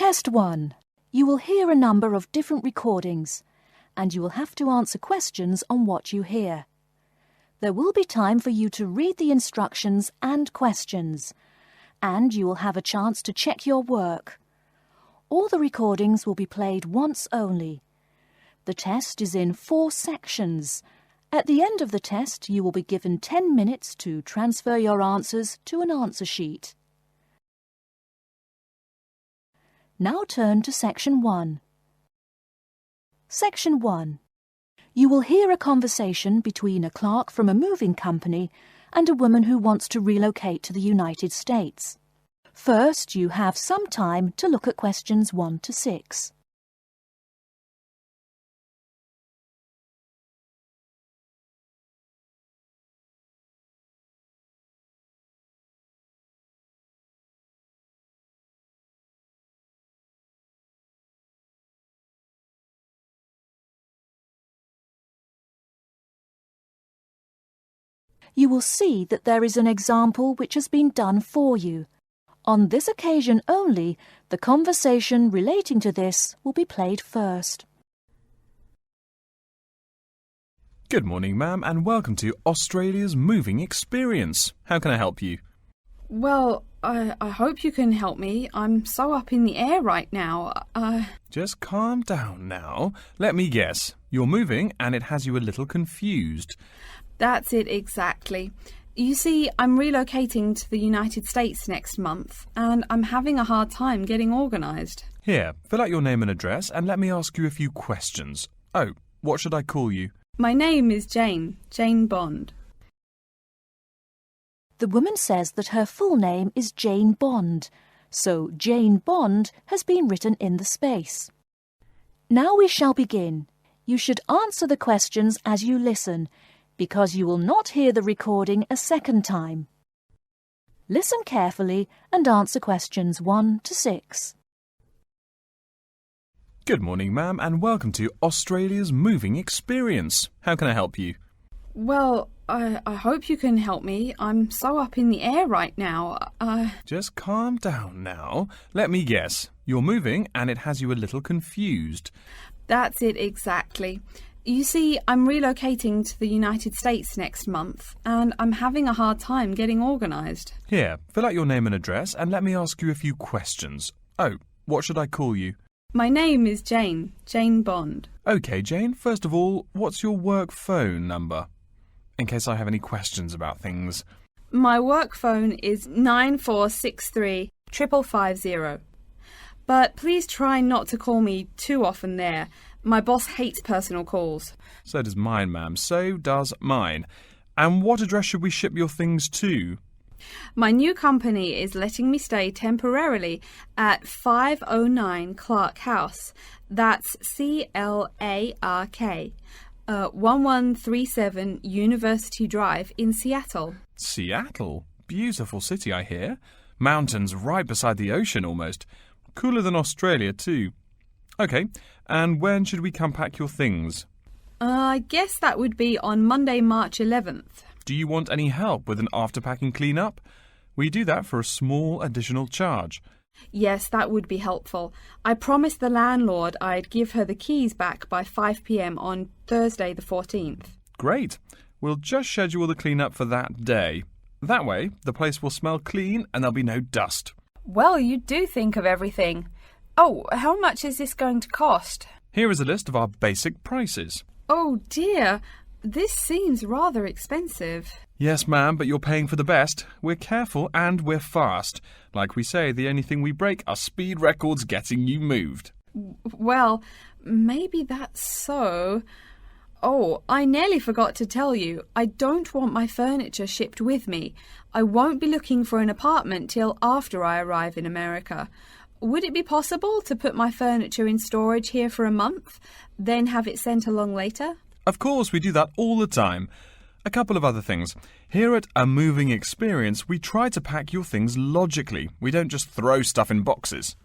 Test 1. You will hear a number of different recordings, and you will have to answer questions on what you hear. There will be time for you to read the instructions and questions, and you will have a chance to check your work. All the recordings will be played once only. The test is in 4 sections. At the end of the test, you will be given 10 minutes to transfer your answers to an answer sheet. Now turn to Section 1. Section 1. You will hear a conversation between a clerk from a moving company and a woman who wants to relocate to the United States. First, you have some time to look at questions 1 to 6. You will see that there is an example which has been done for you. On this occasion only, the conversation relating to this will be played first. Good morning, ma'am, and welcome to Australia's Moving Experience. How can I help you? Well, I hope you can help me. I'm so up in the air right now. Just calm down now. Let me guess. You're moving and it has you a little confused. That's it exactly. You see, I'm relocating to the United States next month, and I'm having a hard time getting organised. Here, fill out your name and address and let me ask you a few questions. Oh, what should I call you? My name is Jane Bond. The woman says that her full name is Jane Bond, so Jane Bond has been written in the space. Now we shall begin. You should answer the questions as you listen, because you will not hear the recording a second time. Listen carefully and answer questions 1 to 6. Good morning, ma'am, and welcome to Australia's Moving Experience. How can I help you? Well, I hope you can help me. I'm so up in the air right now. Just calm down now. Let me guess. You're moving and it has you a little confused. That's it exactly. You see, I'm relocating to the United States next month, and I'm having a hard time getting organised. Here, fill out your name and address and let me ask you a few questions. Oh, what should I call you? My name is Jane Bond. OK, Jane, first of all, what's your work phone number? In case I have any questions about things. My work phone is 9463 550. But please try not to call me too often there. My boss hates personal calls. So does mine, ma'am. So does mine. And what address should we ship your things to? My new company is letting me stay temporarily at 509 Clark House. That's Clark. 1137 University Drive in Seattle. Seattle? Beautiful city, I hear. Mountains right beside the ocean almost. Cooler than Australia too. OK, and when should we come pack your things? I guess that would be on Monday, March 11th. Do you want any help with an after-packing clean-up? We do that for a small additional charge. Yes, that would be helpful. I promised the landlord I'd give her the keys back by 5 p.m. on Thursday the 14th. Great. We'll just schedule the clean-up for that day. That way, the place will smell clean and there'll be no dust. Well, you do think of everything. Oh, how much is this going to cost? Here is a list of our basic prices. Oh dear, this seems rather expensive. Yes, ma'am, but you're paying for the best. We're careful and we're fast. Like we say, the only thing we break are speed records getting you moved. Well, maybe that's so. Oh, I nearly forgot to tell you. I don't want my furniture shipped with me. I won't be looking for an apartment till after I arrive in America. Would it be possible to put my furniture in storage here for a month, then have it sent along later? Of course, we do that all the time. A couple of other things. Here at A Moving Experience, we try to pack your things logically. We don't just throw stuff in boxes.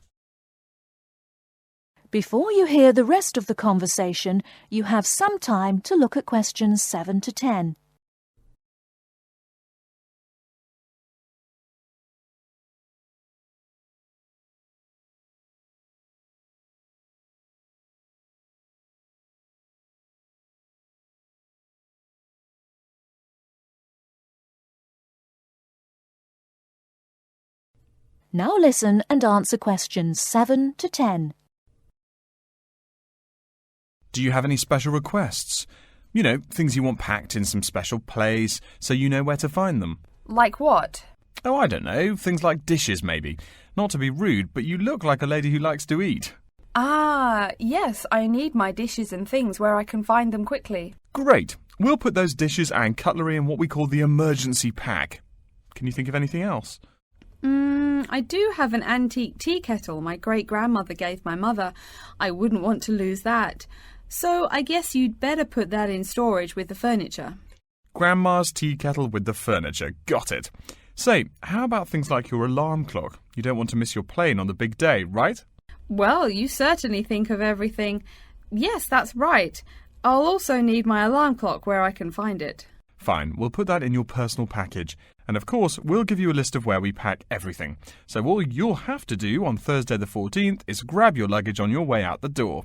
Before you hear the rest of the conversation, you have some time to look at questions 7 to 10. Now listen and answer questions 7 to 10. Do you have any special requests? You know, things you want packed in some special place so you know where to find them. Like what? Oh, I don't know. Things like dishes, maybe. Not to be rude, but you look like a lady who likes to eat. Ah, yes, I need my dishes and things where I can find them quickly. Great. We'll put those dishes and cutlery in what we call the emergency pack. Can you think of anything else? I do have an antique tea kettle my great-grandmother gave my mother. I wouldn't want to lose that. So I guess you'd better put that in storage with the furniture. Grandma's tea kettle with the furniture. Got it. Say, how about things like your alarm clock? You don't want to miss your plane on the big day, right? Well, you certainly think of everything. Yes, that's right. I'll also need my alarm clock where I can find it. Fine, we'll put that in your personal package. And of course, we'll give you a list of where we pack everything. So all you'll have to do on Thursday the 14th is grab your luggage on your way out the door.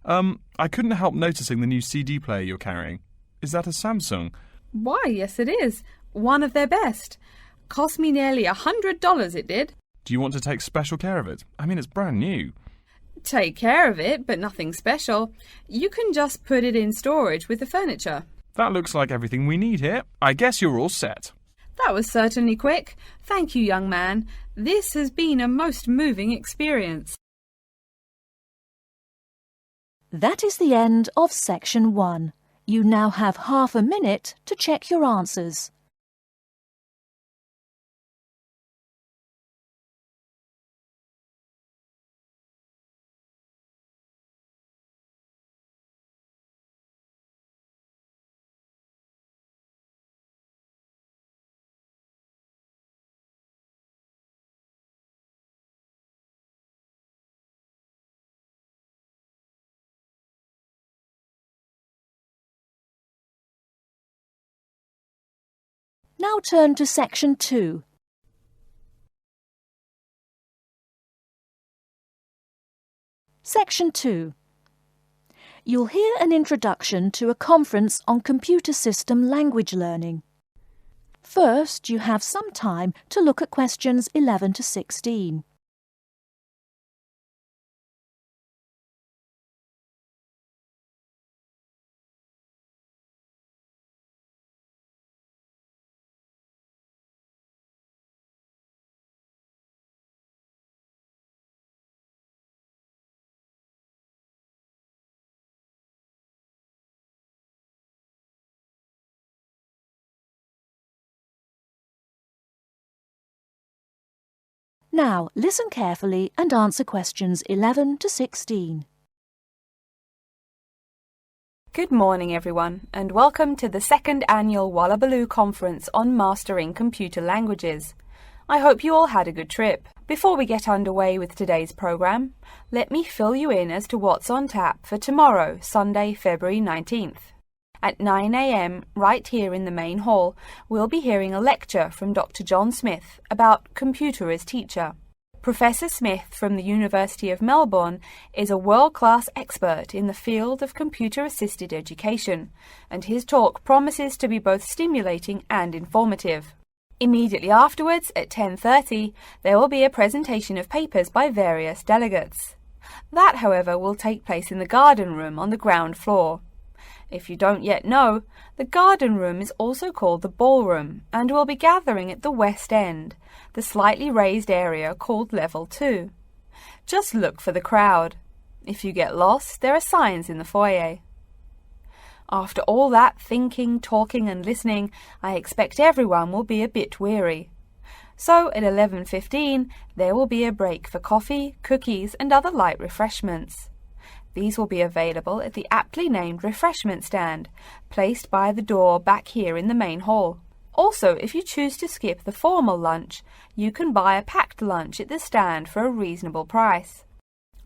I couldn't help noticing the new CD player you're carrying. Is that a Samsung? Why, yes it is. One of their best. Cost me nearly $100 it did. Do you want to take special care of it? I mean, it's brand new. Take care of it, but nothing special. You can just put it in storage with the furniture. That looks like everything we need here. I guess you're all set. That was certainly quick. Thank you, young man. This has been a most moving experience. That is the end of Section 1. You now have half a minute to check your answers. Now turn to Section 2. Section 2. You'll hear an introduction to a conference on computer system language learning. First, you have some time to look at questions 11 to 16. Now, listen carefully and answer questions 11 to 16. Good morning, everyone, and welcome to the second annual Wallabaloo Conference on Mastering Computer Languages. I hope you all had a good trip. Before we get underway with today's program, let me fill you in as to what's on tap for tomorrow, Sunday, February 19th. At 9 a.m, right here in the main hall, we'll be hearing a lecture from Dr. John Smith about computer as teacher. Professor Smith from the University of Melbourne is a world-class expert in the field of computer-assisted education, and his talk promises to be both stimulating and informative. Immediately afterwards, at 10:30, there will be a presentation of papers by various delegates. That, however, will take place in the garden room on the ground floor. If you don't yet know, the garden room is also called the ballroom and will be gathering at the west end, the slightly raised area called Level 2. Just look for the crowd. If you get lost, there are signs in the foyer. After all that thinking, talking and listening, I expect everyone will be a bit weary. So at 11:15, there will be a break for coffee, cookies and other light refreshments. These will be available at the aptly named refreshment stand, placed by the door back here in the main hall. Also, if you choose to skip the formal lunch, you can buy a packed lunch at the stand for a reasonable price.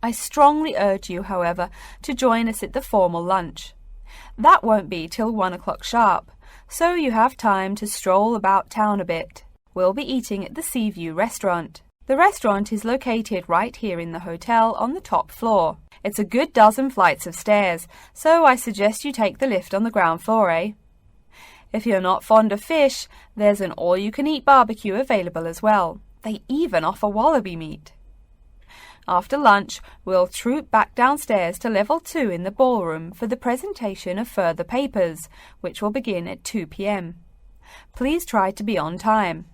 I strongly urge you, however, to join us at the formal lunch. That won't be till 1 o'clock sharp, so you have time to stroll about town a bit. We'll be eating at the Seaview restaurant. The restaurant is located right here in the hotel on the top floor. It's a good dozen flights of stairs, so I suggest you take the lift on the ground floor, eh? If you're not fond of fish, there's an all-you-can-eat barbecue available as well. They even offer wallaby meat. After lunch, we'll troop back downstairs to level 2 in the ballroom for the presentation of further papers, which will begin at 2 p.m. Please try to be on time.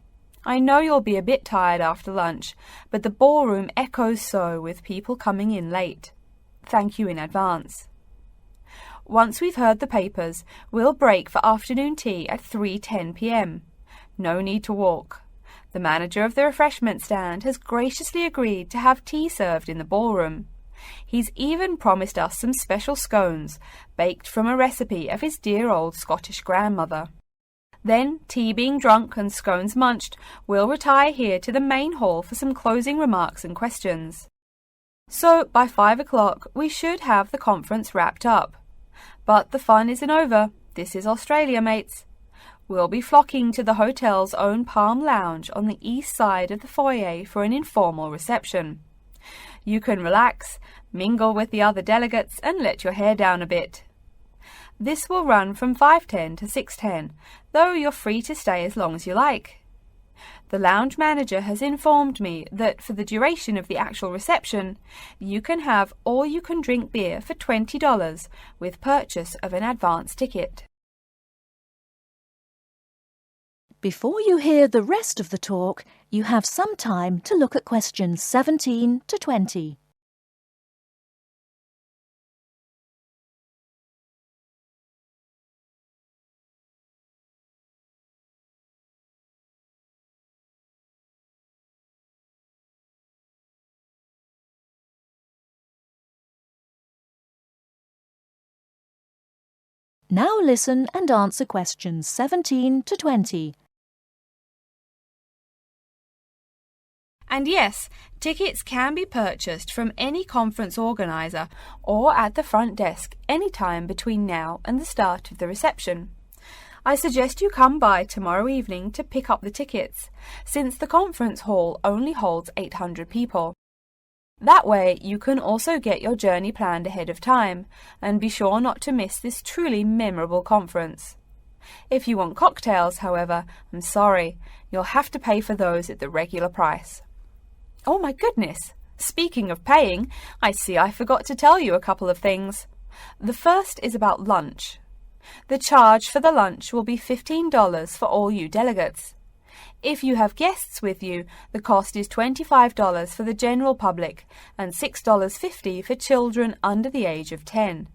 I know you'll be a bit tired after lunch, but the ballroom echoes so with people coming in late. Thank you in advance. Once we've heard the papers, we'll break for afternoon tea at 3:10 p.m. No need to walk. The manager of the refreshment stand has graciously agreed to have tea served in the ballroom. He's even promised us some special scones, baked from a recipe of his dear old Scottish grandmother. Then, tea being drunk and scones munched, we'll retire here to the main hall for some closing remarks and questions. So, by 5 o'clock, we should have the conference wrapped up. But the fun isn't over. This is Australia, mates. We'll be flocking to the hotel's own Palm Lounge on the east side of the foyer for an informal reception. You can relax, mingle with the other delegates, and let your hair down a bit. This will run from 5:10 to 6:10, though you're free to stay as long as you like. The lounge manager has informed me that for the duration of the actual reception, you can have all-you-can-drink beer for $20 with purchase of an advance ticket. Before you hear the rest of the talk, you have some time to look at questions 17 to 20. Now listen and answer questions 17 to 20. And yes, tickets can be purchased from any conference organiser or at the front desk any time between now and the start of the reception. I suggest you come by tomorrow evening to pick up the tickets, since the conference hall only holds 800 people. That way you can also get your journey planned ahead of time and be sure not to miss this truly memorable conference. If you want cocktails, however, I'm sorry, you'll have to pay for those at the regular price. Oh my goodness! Speaking of paying, I see I forgot to tell you a couple of things. The first is about lunch. The charge for the lunch will be $15 for all you delegates. If you have guests with you, the cost is $25 for the general public and $6.50 for children under the age of 10.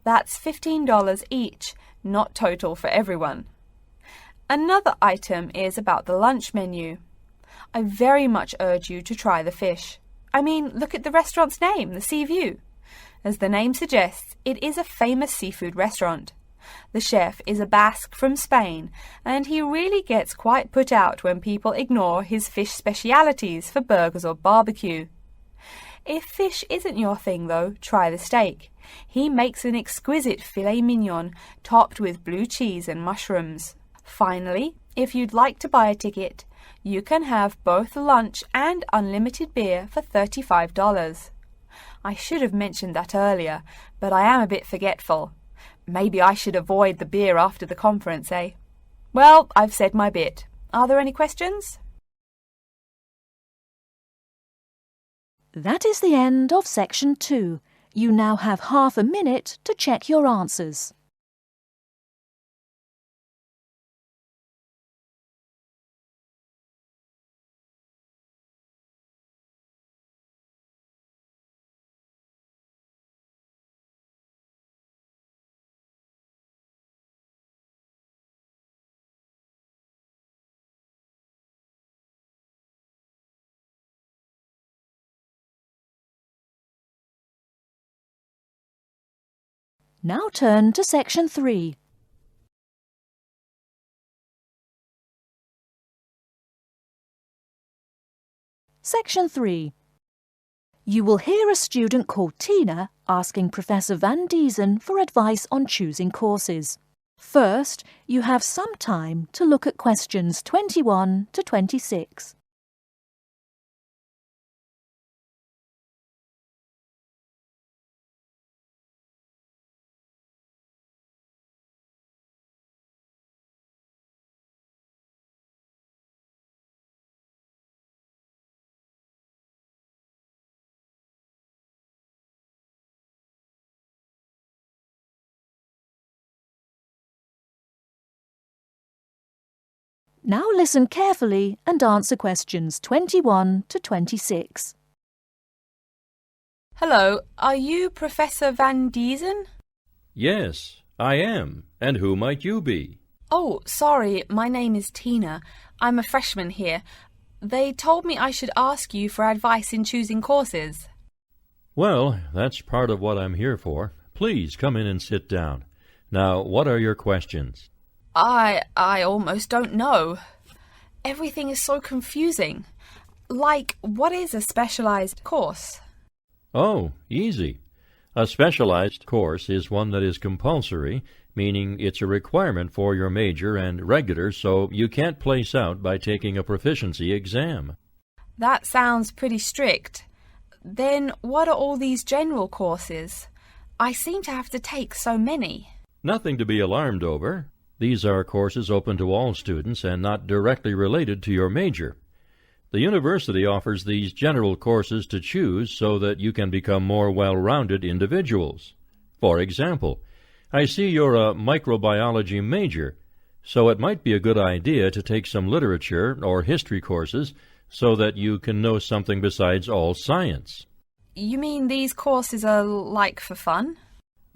That's $15 each, not total for everyone. Another item is about the lunch menu. I very much urge you to try the fish. I mean, look at the restaurant's name, the Sea View. As the name suggests, it is a famous seafood restaurant. The chef is a Basque from Spain, and he really gets quite put out when people ignore his fish specialities for burgers or barbecue. If fish isn't your thing, though, try the steak. He makes an exquisite filet mignon topped with blue cheese and mushrooms. Finally, if you'd like to buy a ticket, you can have both lunch and unlimited beer for $35. I should have mentioned that earlier, but I am a bit forgetful. Maybe I should avoid the beer after the conference, eh? Well, I've said my bit. Are there any questions? That is the end of section 2. You now have half a minute to check your answers. Now turn to section 3. Section 3. You will hear a student called Tina asking Professor Van Diesen for advice on choosing courses. First, you have some time to look at questions 21 to 26. Now listen carefully and answer questions 21 to 26. Hello, are you Professor Van Diesen? Yes, I am. And who might you be? Oh, sorry, my name is Tina. I'm a freshman here. They told me I should ask you for advice in choosing courses. Well, that's part of what I'm here for. Please come in and sit down. Now, what are your questions? I almost don't know. Everything is so confusing. Like, what is a specialized course? Oh, easy. A specialized course is one that is compulsory, meaning it's a requirement for your major, and regular, so you can't place out by taking a proficiency exam. That sounds pretty strict. Then what are all these general courses? I seem to have to take so many. Nothing to be alarmed over. These are courses open to all students and not directly related to your major. The university offers these general courses to choose so that you can become more well-rounded individuals. For example, I see you're a microbiology major, so it might be a good idea to take some literature or history courses so that you can know something besides all science. You mean these courses are like for fun?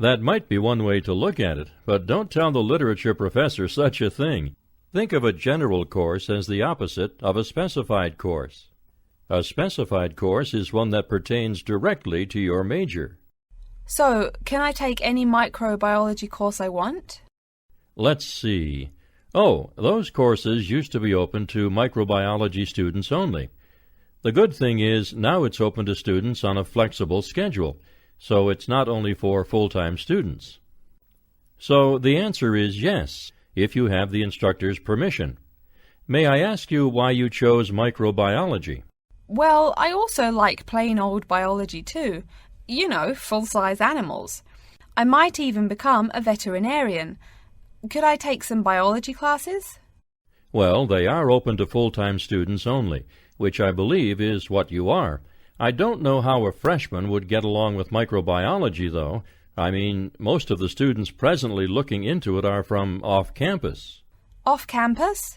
That might be one way to look at it, but don't tell the literature professor such a thing. Think of a general course as the opposite of a specified course. A specified course is one that pertains directly to your major. So, can I take any microbiology course I want? Let's see. Oh, those courses used to be open to microbiology students only. The good thing is now it's open to students on a flexible schedule, so it's not only for full-time students. So the answer is yes, if you have the instructor's permission. May I ask you why you chose microbiology? Well, I also like plain old biology too. You know, full-size animals. I might even become a veterinarian. Could I take some biology classes? Well, they are open to full-time students only, which I believe is what you are. I don't know how a freshman would get along with microbiology, though. I mean, most of the students presently looking into it are from off-campus. Off-campus?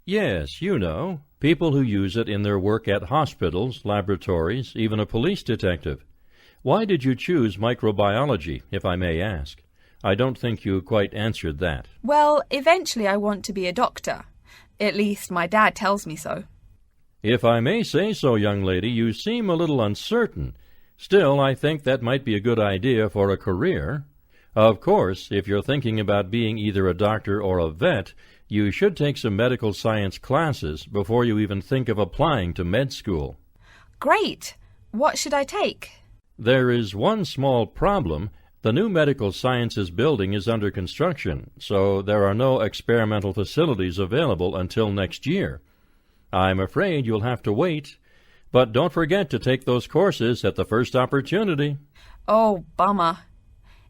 Yes, you know, people who use it in their work at hospitals, laboratories, even a police detective. Why did you choose microbiology, if I may ask? I don't think you quite answered that. Well, eventually I want to be a doctor. At least my dad tells me so. If I may say so, young lady, you seem a little uncertain. Still, I think that might be a good idea for a career. Of course, if you're thinking about being either a doctor or a vet, you should take some medical science classes before you even think of applying to med school. Great! What should I take? There is one small problem. The new medical sciences building is under construction, so there are no experimental facilities available until next year. I'm afraid you'll have to wait, but don't forget to take those courses at the first opportunity. Oh, bummer.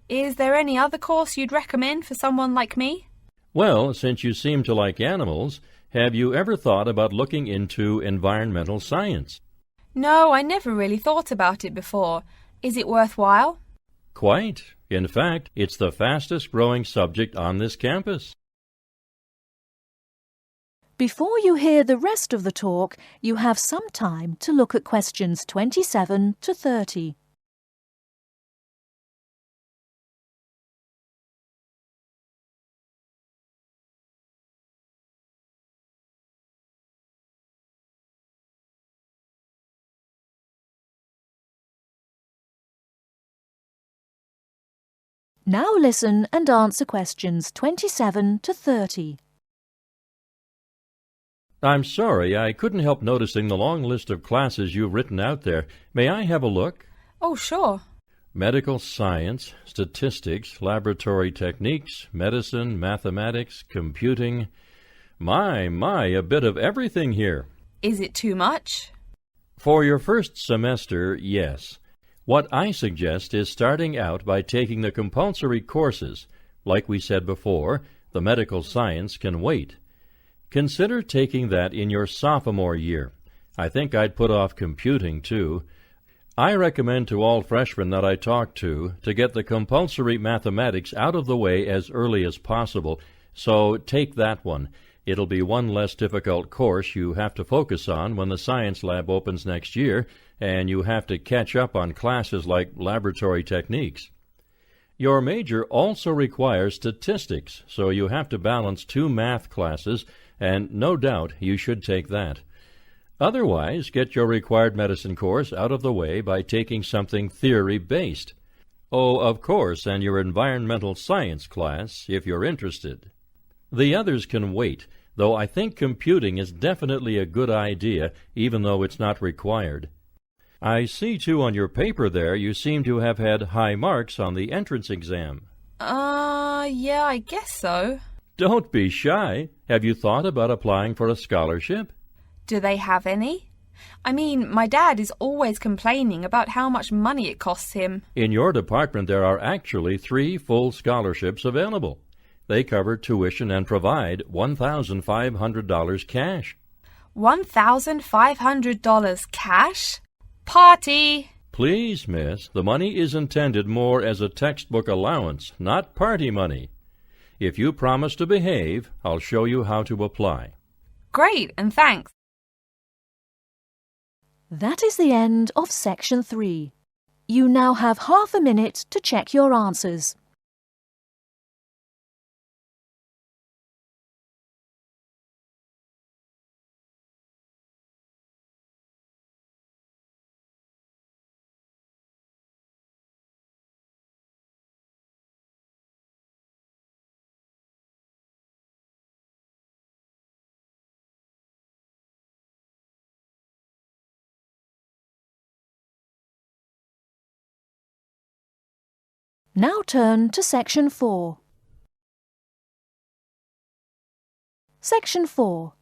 Is there any other course you'd recommend for someone like me? Well, since you seem to like animals, have you ever thought about looking into environmental science? No, I never really thought about it before. Is it worthwhile? Quite. In fact, it's the fastest-growing subject on this campus. Before you hear the rest of the talk, you have some time to look at questions 27 to 30. Now listen and answer questions 27 to 30. I'm sorry, I couldn't help noticing the long list of classes you've written out there. May I have a look? Oh, sure. Medical science, statistics, laboratory techniques, medicine, mathematics, computing. My, a bit of everything here. Is it too much? For your first semester, yes. What I suggest is starting out by taking the compulsory courses. Like we said before, the medical science can wait. Consider taking that in your sophomore year. I think I'd put off computing, too. I recommend to all freshmen that I talk to get the compulsory mathematics out of the way as early as possible, so take that one. It'll be one less difficult course you have to focus on when the science lab opens next year, and you have to catch up on classes like laboratory techniques. Your major also requires statistics, so you have to balance 2 math classes, and no doubt you should take that. Otherwise, get your required medicine course out of the way by taking something theory-based. Oh, of course, and your environmental science class, if you're interested. The others can wait, though I think computing is definitely a good idea, even though it's not required. I see, too, on your paper there you seem to have had high marks on the entrance exam. Yeah, I guess so. Don't be shy. Have you thought about applying for a scholarship? Do they have any? I mean, my dad is always complaining about how much money it costs him. In your department there are actually 3 full scholarships available. They cover tuition and provide $1,500 cash. $1,500 cash? Party! Please, miss, the money is intended more as a textbook allowance, not party money. If you promise to behave, I'll show you how to apply. Great, and thanks. That is the end of Section 3. You now have half a minute to check your answers. Now turn to Section 4. Section 4.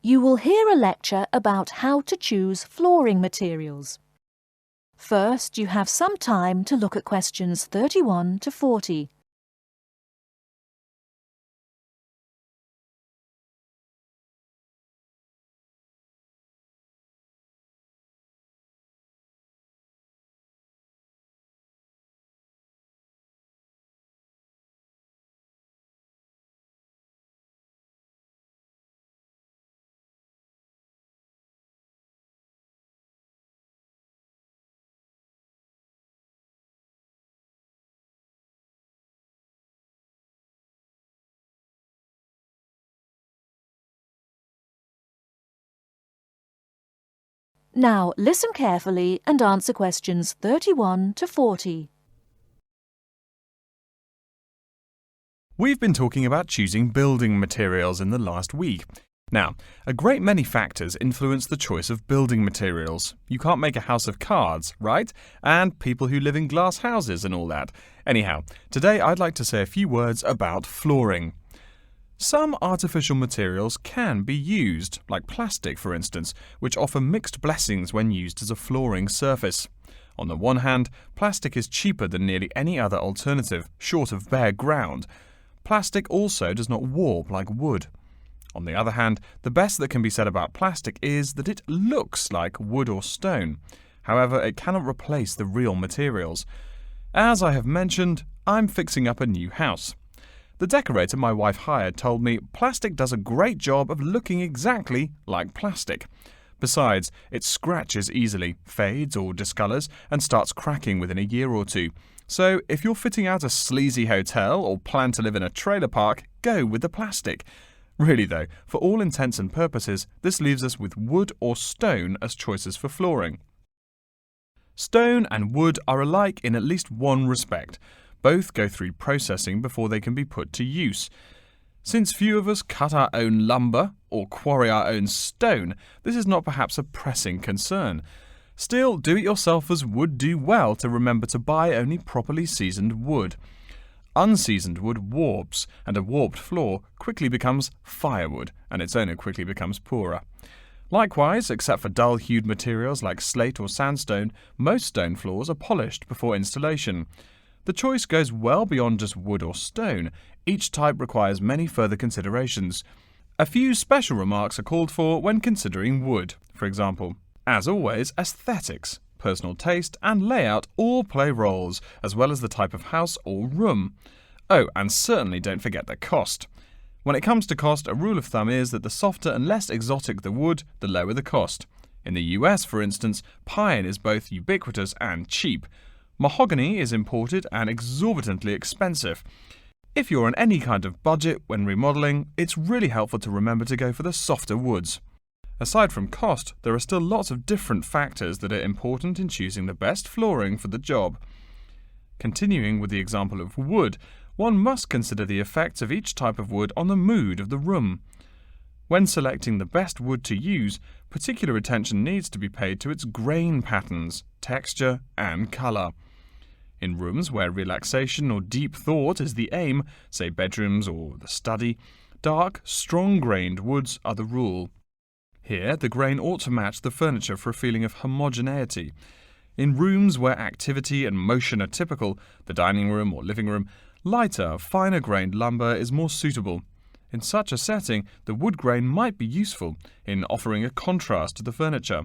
You will hear a lecture about how to choose flooring materials. First, you have some time to look at questions 31 to 40. Now listen carefully and answer questions 31 to 40. We've been talking about choosing building materials in the last week. Now, a great many factors influence the choice of building materials. You can't make a house of cards, right? And people who live in glass houses and all that. Anyhow, today I'd like to say a few words about flooring. Some artificial materials can be used, like plastic for instance, which offer mixed blessings when used as a flooring surface. On the one hand, plastic is cheaper than nearly any other alternative, short of bare ground. Plastic also does not warp like wood. On the other hand, the best that can be said about plastic is that it looks like wood or stone. However, it cannot replace the real materials. As I have mentioned, I'm fixing up a new house. The decorator my wife hired told me plastic does a great job of looking exactly like plastic. Besides, it scratches easily, fades or discolors, and starts cracking within a year or two. So, if you're fitting out a sleazy hotel or plan to live in a trailer park, go with the plastic. Really though, for all intents and purposes, this leaves us with wood or stone as choices for flooring. Stone and wood are alike in at least one respect. Both go through processing before they can be put to use. Since few of us cut our own lumber or quarry our own stone, this is not perhaps a pressing concern. Still, do-it-yourselfers would do well to remember to buy only properly seasoned wood. Unseasoned wood warps, and a warped floor quickly becomes firewood, and its owner quickly becomes poorer. Likewise, except for dull-hued materials like slate or sandstone, most stone floors are polished before installation. The choice goes well beyond just wood or stone. Each type requires many further considerations. A few special remarks are called for when considering wood. For example, as always, aesthetics, personal taste and layout all play roles, as well as the type of house or room. Oh, and certainly don't forget the cost. When it comes to cost, a rule of thumb is that the softer and less exotic the wood, the lower the cost. In the US, for instance, pine is both ubiquitous and cheap. Mahogany is imported and exorbitantly expensive. If you're on any kind of budget when remodeling, it's really helpful to remember to go for the softer woods. Aside from cost, there are still lots of different factors that are important in choosing the best flooring for the job. Continuing with the example of wood, one must consider the effects of each type of wood on the mood of the room. When selecting the best wood to use, particular attention needs to be paid to its grain patterns, texture, and colour. In rooms where relaxation or deep thought is the aim, say bedrooms or the study, dark, strong-grained woods are the rule. Here, the grain ought to match the furniture for a feeling of homogeneity. In rooms where activity and motion are typical, the dining room or living room, lighter, finer-grained lumber is more suitable. In such a setting, the wood grain might be useful in offering a contrast to the furniture.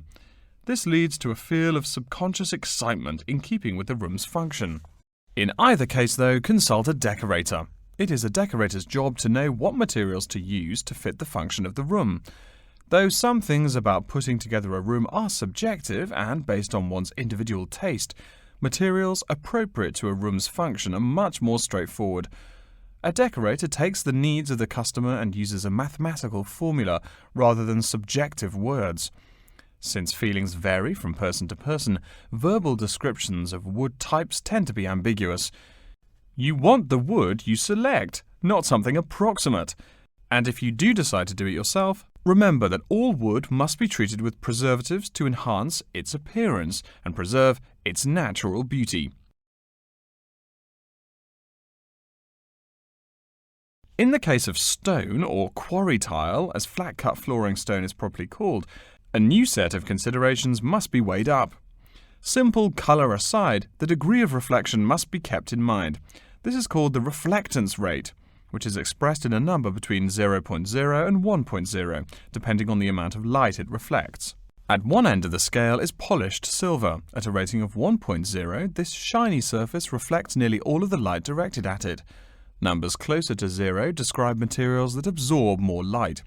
This leads to a feel of subconscious excitement in keeping with the room's function. In either case, though, consult a decorator. It is a decorator's job to know what materials to use to fit the function of the room. Though some things about putting together a room are subjective and based on one's individual taste, materials appropriate to a room's function are much more straightforward. A decorator takes the needs of the customer and uses a mathematical formula rather than subjective words. Since feelings vary from person to person, verbal descriptions of wood types tend to be ambiguous. You want the wood you select, not something approximate. And if you do decide to do it yourself, remember that all wood must be treated with preservatives to enhance its appearance and preserve its natural beauty. In the case of stone, or quarry tile, as flat-cut flooring stone is properly called, a new set of considerations must be weighed up. Simple colour aside, the degree of reflection must be kept in mind. This is called the reflectance rate, which is expressed in a number between 0.0 and 1.0, depending on the amount of light it reflects. At one end of the scale is polished silver. At a rating of 1.0, this shiny surface reflects nearly all of the light directed at it. Numbers closer to 0 describe materials that absorb more light.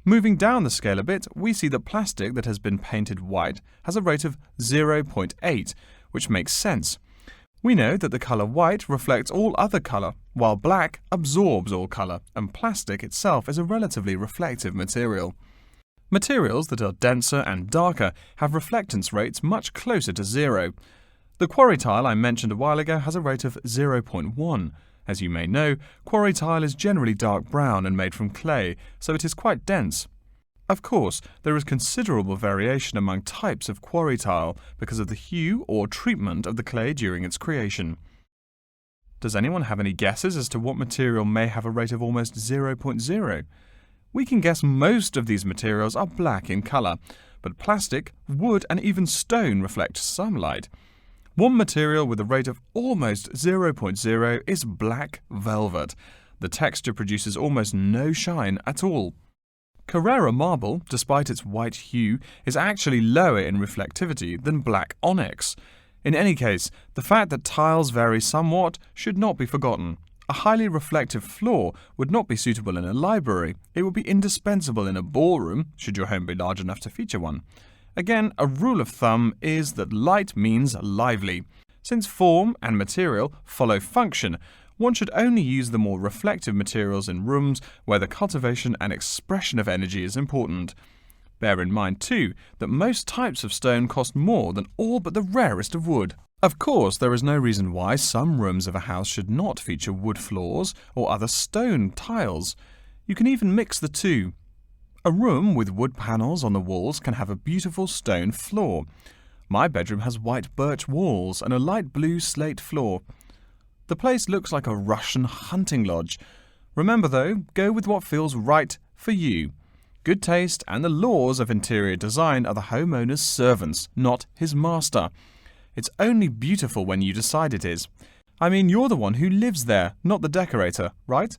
Moving down the scale a bit, we see that plastic that has been painted white has a rate of 0.8, which makes sense. We know that the colour white reflects all other colour, while black absorbs all colour, and plastic itself is a relatively reflective material. Materials that are denser and darker have reflectance rates much closer to 0. The quarry tile I mentioned a while ago has a rate of 0.1. As you may know, quarry tile is generally dark brown and made from clay, so it is quite dense. Of course, there is considerable variation among types of quarry tile because of the hue or treatment of the clay during its creation. Does anyone have any guesses as to what material may have a rate of almost 0.0? We can guess most of these materials are black in colour, but plastic, wood and even stone reflect some light. One material with a rate of almost 0.0 is black velvet. The texture produces almost no shine at all. Carrara marble, despite its white hue, is actually lower in reflectivity than black onyx. In any case, the fact that tiles vary somewhat should not be forgotten. A highly reflective floor would not be suitable in a library. It would be indispensable in a ballroom, should your home be large enough to feature one. Again, a rule of thumb is that light means lively. Since form and material follow function, one should only use the more reflective materials in rooms where the cultivation and expression of energy is important. Bear in mind, too, that most types of stone cost more than all but the rarest of wood. Of course, there is no reason why some rooms of a house should not feature wood floors or other stone tiles. You can even mix the two. A room with wood panels on the walls can have a beautiful stone floor. My bedroom has white birch walls and a light blue slate floor. The place looks like a Russian hunting lodge. Remember though, go with what feels right for you. Good taste and the laws of interior design are the homeowner's servants, not his master. It's only beautiful when you decide it is. I mean, you're the one who lives there, not the decorator, right?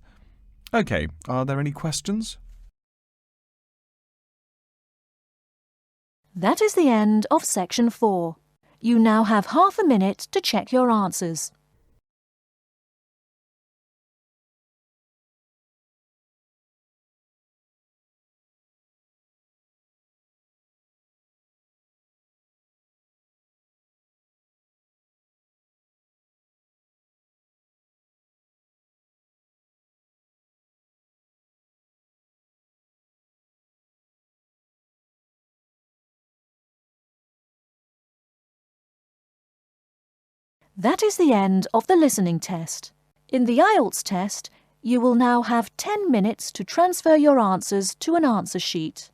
Okay, are there any questions? That is the end of section 4. You now have half a minute to check your answers. That is the end of the listening test. In the Ielts test, you will now have 10 minutes to transfer your answers to an answer sheet.